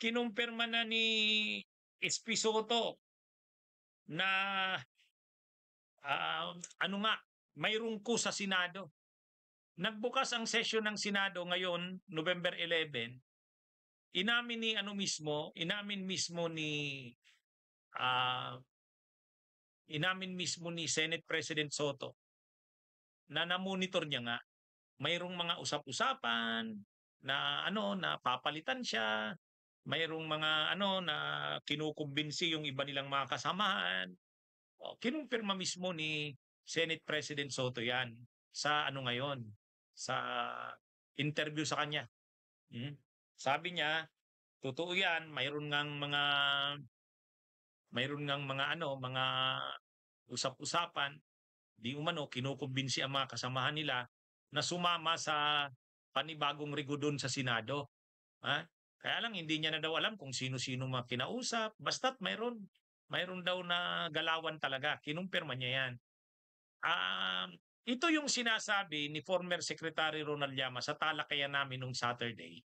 kinumpirma na ni SP Soto na ano nga, mayroong coup sa Senado. Nagbukas ang session ng Senado ngayon, November 11, inamin mismo ah, ni Senate President Soto na na-monitor niya nga mayroong mga usap-usapan na na papalitan siya, mayroong mga na kinukumbinsi yung iba nilang mga kasamahan. Kinumpirma mismo ni Senate President Soto 'yan sa ngayon, sa interview sa kanya. Sabi niya, totoo 'yan, mayroon ngang mga usap-usapan, di umano kinukumbinsi ang mga kasamahan nila na sumama sa panibagong regodon sa Senado. Kaya lang hindi niya na daw alam kung sino-sino mga kinausap, basta't mayroon daw na galawan talaga, kinumpirma niya 'yan. Ito yung sinasabi ni former Secretary Ronald Llamas sa talakayan namin nung Saturday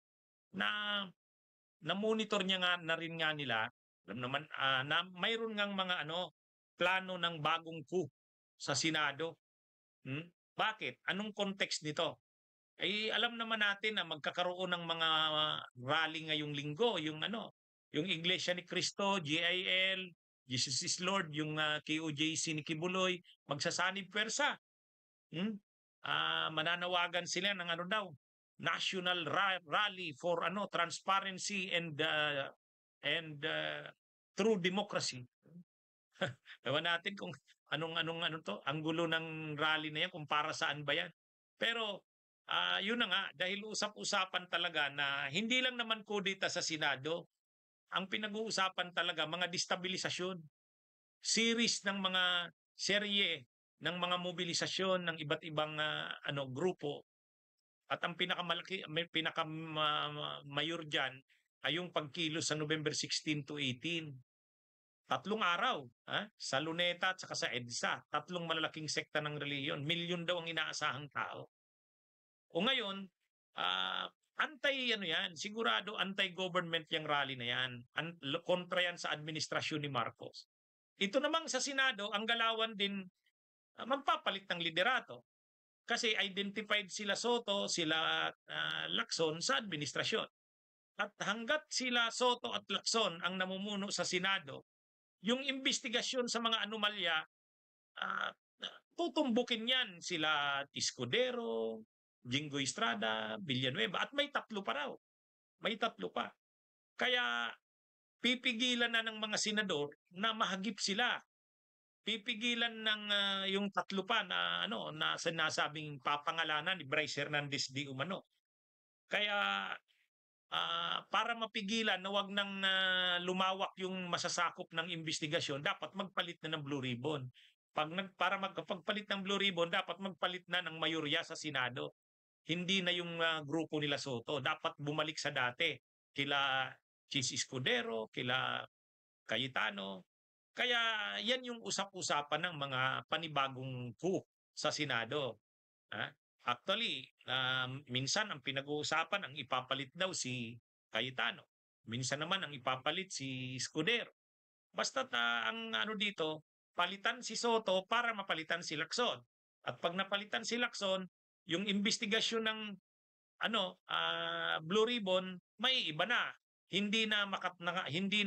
na na-monitor niya nga na rin nga nila, alam naman, na mayroon ngang mga plano ng bagong coup sa Senado. Bakit? Anong context nito? Alam naman natin na magkakaroon ng mga rally ngayong linggo, yung Iglesia ni Cristo, GIL, Jesus is Lord, yung KOJC ni Kibuloy, magsasanib pwersa. Mananawagan sila ng daw, national rally for transparency and true democracy. Ewan natin kung anong to, ang gulo ng rally na yan, kung para saan ba yan. Pero yun na nga, dahil usap-usapan talaga na hindi lang naman kudita sa Senado, ang pinag-uusapan talaga mga destabilisasyon, series ng mga serye ng mga mobilisasyon ng iba't ibang grupo. At ang pinakamayor diyan ay yung pagkilos sa November 16 to 18. 3 araw sa Luneta at saka sa EDSA, 3 malalaking sekta ng reliyon, milyon daw ang inaasahang tao. O ngayon, sigurado anti-government yung rally na yan. Kontra yan sa administrasyon ni Marcos. Ito namang sa Senado, ang galawan din, magpapalit ng liderato. Kasi identified sila Soto, sila Lacson sa administrasyon. At hanggat sila Soto at Lacson ang namumuno sa Senado, yung investigasyon sa mga anomalya, tutumbukin yan sila Escudero, Jingo Estrada, Villanueva, at may 3 pa raw. May 3 pa. Kaya pipigilan na ng mga senador na mahagip sila. Pipigilan ng yung 3 pa na na sinasabing papangalanan ni Bryce Hernandez di umano. Kaya para mapigilan na wag nang lumawak yung masasakop ng investigasyon, dapat magpalit na ng Blue Ribbon. Para magpagpalit ng Blue Ribbon, dapat magpalit na ng mayorya sa Senado. Hindi na yung grupo nila Soto. Dapat bumalik sa dati. Kila Chis Escudero, kila Cayetano. Kaya yan yung usap-usapan ng mga panibagong coup sa Senado. Actually, minsan ang pinag-uusapan, ang ipapalit daw si Cayetano. Minsan naman ang ipapalit si Escudero. Basta ang dito, palitan si Soto para mapalitan si Lacson. At pag napalitan si Lacson, yung investigasyon ng Blue Ribbon, may iba na. Hindi na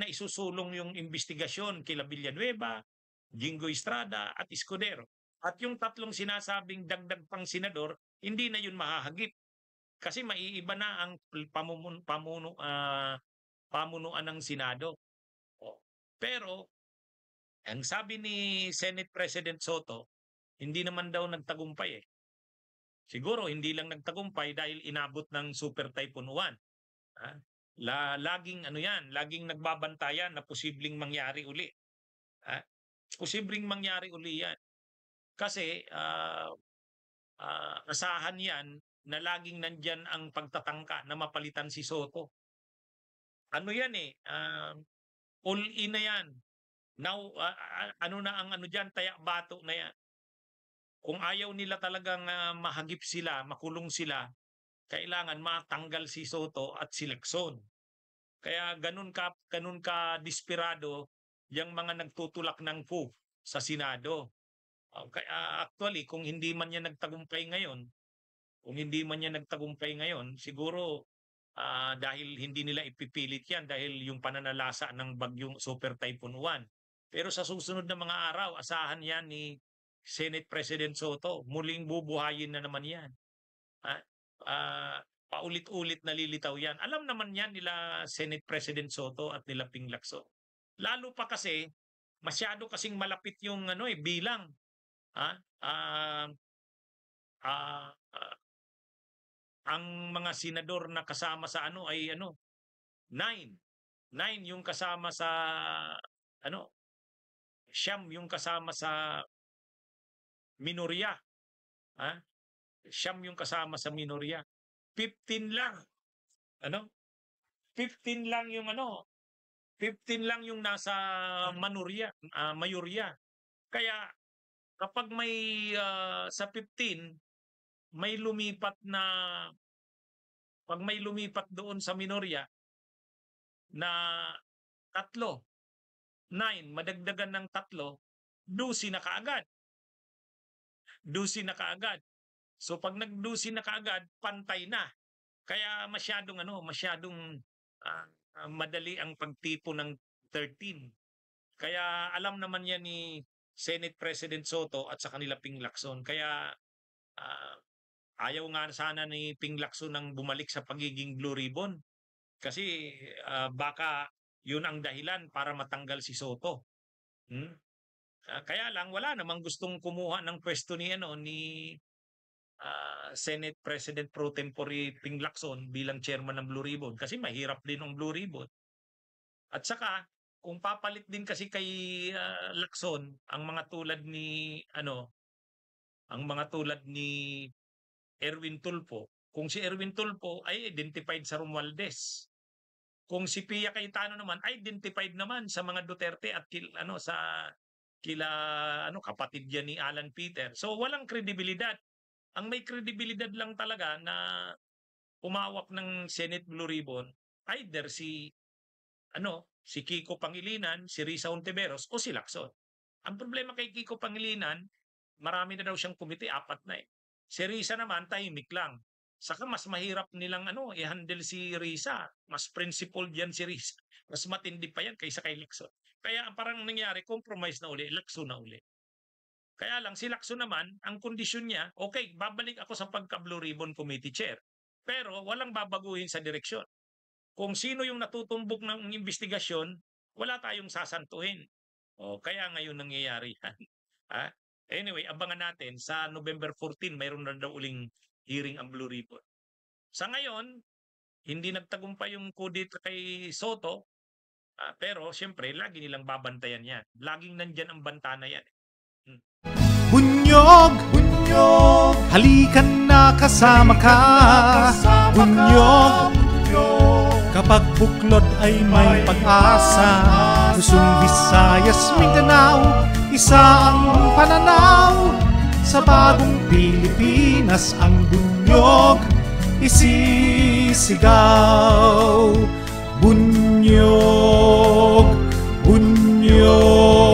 isusulong yung investigasyon kila Villanueva, Jingo Estrada at Escudero. At yung 3 sinasabing dagdag pang senador, hindi na yun mahahagip. Kasi maiiba na ang pamunuan ng Senado. Pero ang sabi ni Senate President Soto, hindi naman daw nagtagumpay. Siguro hindi lang nagtagumpay dahil inabot ng Super Typhoon Uwan. Laging nagbabantayan na posibleng mangyari uli. Posibleng mangyari uli yan. Kasi asahan yan na laging nandyan ang pagtatangka na mapalitan si Soto. All in na yan. Now, tayak bato na yan. Kung ayaw nila talagang mahagip sila, makulong sila, kailangan matanggal si Soto at si Lacson. Kaya ganun ka desperado yang mga nagtutulak ng coup sa Senado. Kaya actually kung hindi man yan nagtagumpay ngayon, siguro dahil hindi nila ipipilit yan dahil yung pananalasa ng bagyong Super Typhoon 1. Pero sa susunod na mga araw, asahan yan ni Senate President Soto. Muling bubuhayin na naman yan. Paulit-ulit nalilitaw yan. Alam naman yan nila Senate President Soto at nila Ping Lacson. Lalo pa kasi, masyado kasing malapit yung bilang. Ang mga senador na kasama sa ay 9. 9 yung kasama sa siyam yung kasama sa minorya. Siyam yung kasama sa minorya. 15 lang. 15 lang yung 15 lang yung nasa mayorya. Kaya kapag may sa 15 may lumipat na pag may lumipat doon sa minorya na 3, 9, madagdagan ng 3, 12 na kaagad. 12 na kaagad. So pag nag-12 na kaagad, pantay na. Kaya masyadong madali ang pagtipo ng 13. Kaya alam naman yan ni Senate President Soto at sa kanila Ping Lacson. Kaya ayaw nga sana ni Ping Lacson nang bumalik sa pagiging Blue Ribbon. Kasi baka yun ang dahilan para matanggal si Soto. Kaya lang wala namang gustong kumuha ng pwesto ni Senate President Pro Tempore Ping Lacson bilang chairman ng Blue Ribbon kasi mahirap din ang Blue Ribbon. At saka kung papalit din kasi kay Lacson ang mga tulad ni Erwin Tulfo, kung si Erwin Tulfo ay identified sa Romualdez. Kung si Pia Cayetano naman identified naman sa mga Duterte at kapatid yan ni Alan Peter. So walang kredibilidad. Ang may kredibilidad lang talaga na umawak ng Senate Blue Ribbon either si Kiko Pangilinan, si Risa Hontiveros o si Lacson. Ang problema kay Kiko Pangilinan, marami na daw siyang komite, 4 na eh. Si Risa naman tahimik lang. Saka mas mahirap nilang i-handle si Risa. Mas principled yan si Risa. Mas matindi pa yan kaysa kay Lacson. Kaya parang nangyari, compromise na uli, Lacson na uli. Kaya lang si Lacson naman, ang kondisyon niya, okay, babalik ako sa pagka-Blue Ribbon Committee Chair. Pero walang babaguhin sa direksyon. Kung sino yung natutumbok ng investigasyon, wala tayong sasantuhin. Kaya ngayon nangyayari yan. Anyway, abangan natin sa November 14, mayroon na daw uling hearing ang Blue Ribbon. Sa ngayon, hindi nagtagumpay yung kudit kay Soto, pero siyempre, lagi nilang babantayan yan. Laging nandyan ang banta na yan. Bunyog, halikan na kasama ka. Bunyog, kapag buklod ay may pag-asa. Luzon, Visayas, Mindanao, isa ang pananaw. Sa bagong Pilipinas ang bunyog isisigaw. Bunyog, bunyog.